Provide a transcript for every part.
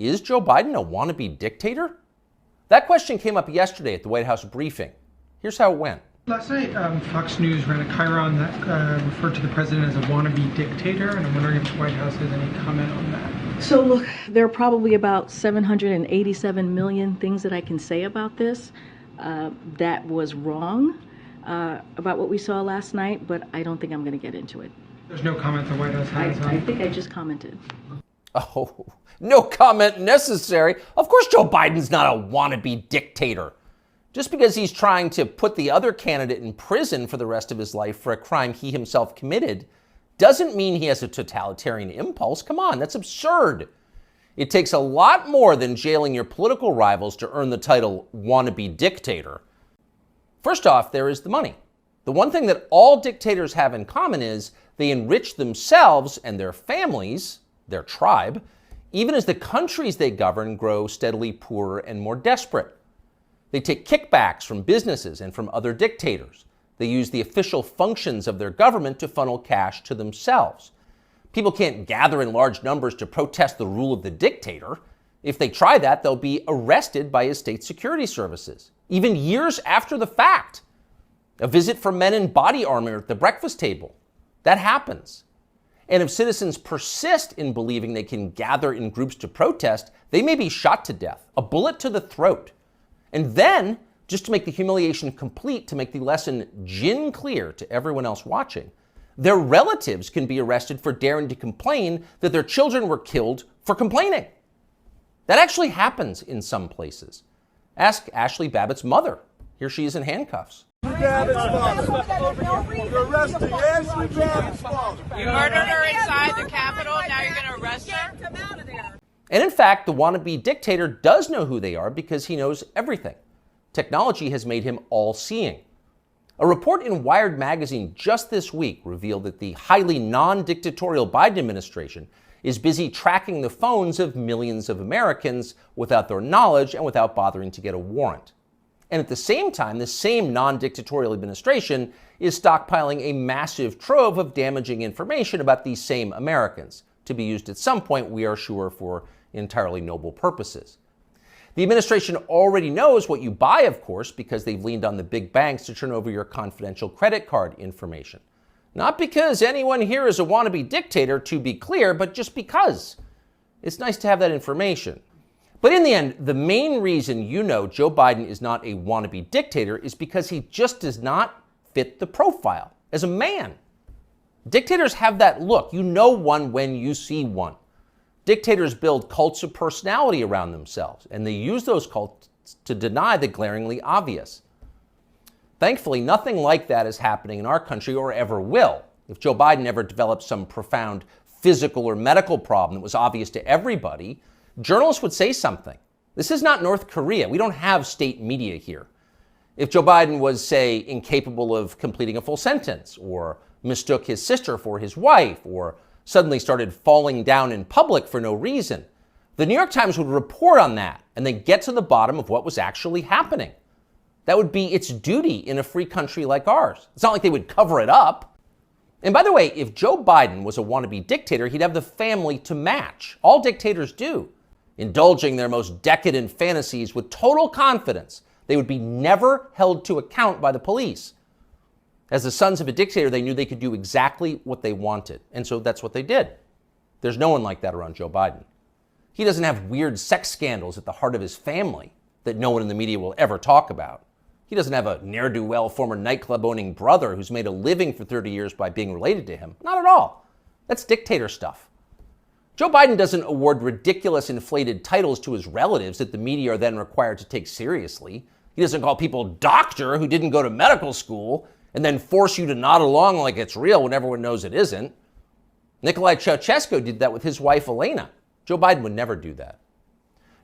Is Joe Biden a wannabe dictator? That question came up yesterday at the White House briefing. Here's how it went. Last night, Fox News ran a chyron that referred to the president as a wannabe dictator, and I'm wondering if the White House has any comment on that. So look, there are probably about 787 million things that I can say about this that was wrong about what we saw last night, but I don't think I'm going to get into it. There's no comment the White House has on it? I think I just commented. Oh, no comment necessary. Of course Joe Biden's not a wannabe dictator. Just because he's trying to put the other candidate in prison for the rest of his life for a crime he himself committed doesn't mean he has a totalitarian impulse. Come on, that's absurd. It takes a lot more than jailing your political rivals to earn the title wannabe dictator. First off, there is the money. The one thing that all dictators have in common is they enrich themselves and their families, their tribe, even as the countries they govern grow steadily poorer and more desperate. They take kickbacks from businesses and from other dictators. They use the official functions of their government to funnel cash to themselves. People can't gather in large numbers to protest the rule of the dictator. If they try that, they'll be arrested by his state security services, even years after the fact. A visit from men in body armor at the breakfast table. That happens. And if citizens persist in believing they can gather in groups to protest, they may be shot to death, a bullet to the throat. And then, just to make the humiliation complete, to make the lesson gin clear to everyone else watching, their relatives can be arrested for daring to complain that their children were killed for complaining. That actually happens in some places. Ask Ashley Babbitt's mother. Here she is in handcuffs. You're arresting Ashley Babbitt's father. You murdered her inside the Capitol, now you're going to arrest her? Come out of there. And in fact, the wannabe dictator does know who they are because he knows everything. Technology has made him all-seeing. A report in Wired magazine just this week revealed that the highly non-dictatorial Biden administration is busy tracking the phones of millions of Americans without their knowledge and without bothering to get a warrant. And at the same time, the same non-dictatorial administration is stockpiling a massive trove of damaging information about these same Americans, to be used at some point, we are sure, for entirely noble purposes. The administration already knows what you buy, of course, because they've leaned on the big banks to turn over your confidential credit card information. Not because anyone here is a wannabe dictator, to be clear, but just because. It's nice to have that information. But in the end, the main reason you know Joe Biden is not a wannabe dictator is because he just does not fit the profile as a man. Dictators have that look. You know one when you see one. Dictators build cults of personality around themselves, and they use those cults to deny the glaringly obvious. Thankfully, nothing like that is happening in our country or ever will. If Joe Biden ever developed some profound physical or medical problem that was obvious to everybody, journalists would say something. This is not North Korea. We don't have state media here. If Joe Biden was, say, incapable of completing a full sentence, or mistook his sister for his wife, or suddenly started falling down in public for no reason, the New York Times would report on that and then get to the bottom of what was actually happening. That would be its duty in a free country like ours. It's not like they would cover it up. And by the way, if Joe Biden was a wannabe dictator, he'd have the family to match. All dictators do. Indulging their most decadent fantasies with total confidence, they would be never held to account by the police. As the sons of a dictator, they knew they could do exactly what they wanted. And so that's what they did. There's no one like that around Joe Biden. He doesn't have weird sex scandals at the heart of his family that no one in the media will ever talk about. He doesn't have a ne'er-do-well former nightclub-owning brother who's made a living for 30 years by being related to him. Not at all. That's dictator stuff. Joe Biden doesn't award ridiculous inflated titles to his relatives that the media are then required to take seriously. He doesn't call people doctor who didn't go to medical school and then force you to nod along like it's real when everyone knows it isn't. Nicolae Ceausescu did that with his wife Elena. Joe Biden would never do that.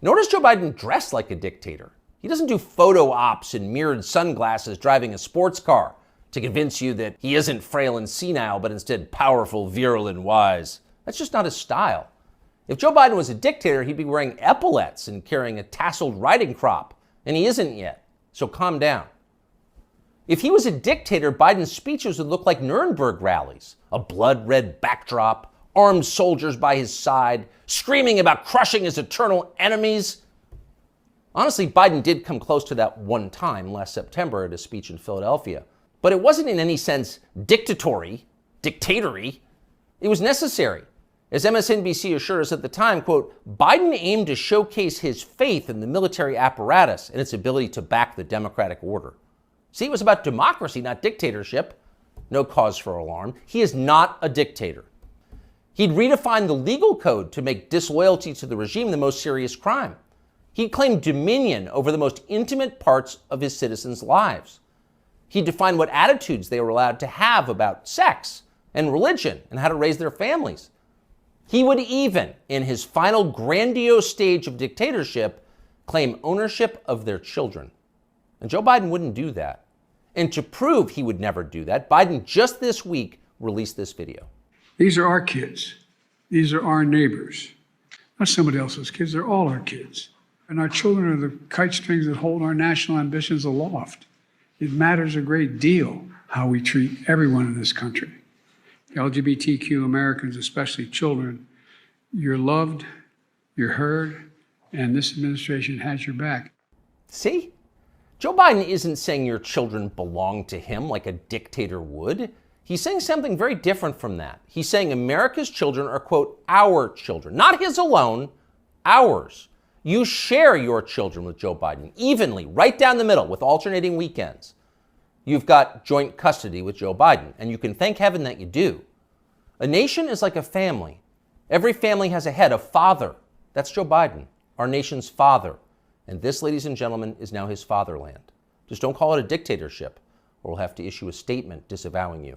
Nor does Joe Biden dress like a dictator. He doesn't do photo ops in mirrored sunglasses driving a sports car to convince you that he isn't frail and senile, but instead powerful, virile, and wise. That's just not his style. If Joe Biden was a dictator, he'd be wearing epaulets and carrying a tasseled riding crop, and he isn't yet, so calm down. If he was a dictator, Biden's speeches would look like Nuremberg rallies, a blood-red backdrop, armed soldiers by his side, screaming about crushing his eternal enemies. Honestly, Biden did come close to that one time last September at a speech in Philadelphia. But it wasn't in any sense dictatory. It was necessary. As MSNBC assured us at the time, quote, Biden aimed to showcase his faith in the military apparatus and its ability to back the democratic order. See, it was about democracy, not dictatorship. No cause for alarm. He is not a dictator. He'd redefined the legal code to make disloyalty to the regime the most serious crime. He claimed dominion over the most intimate parts of his citizens' lives. He defined what attitudes they were allowed to have about sex and religion and how to raise their families. He would even, in his final grandiose stage of dictatorship, claim ownership of their children. And Joe Biden wouldn't do that. And to prove he would never do that, Biden just this week released this video. These are our kids. These are our neighbors. Not somebody else's kids, they're all our kids. And our children are the kite strings that hold our national ambitions aloft. It matters a great deal how we treat everyone in this country. LGBTQ Americans, especially children, you're loved, you're heard, and this administration has your back. See? Joe Biden isn't saying your children belong to him like a dictator would. He's saying something very different from that. He's saying America's children are, quote, our children. Not his alone, ours. You share your children with Joe Biden evenly, right down the middle, with alternating weekends. You've got joint custody with Joe Biden, and you can thank heaven that you do. A nation is like a family. Every family has a head, a father. That's Joe Biden, our nation's father. And this, ladies and gentlemen, is now his fatherland. Just don't call it a dictatorship, or we'll have to issue a statement disavowing you.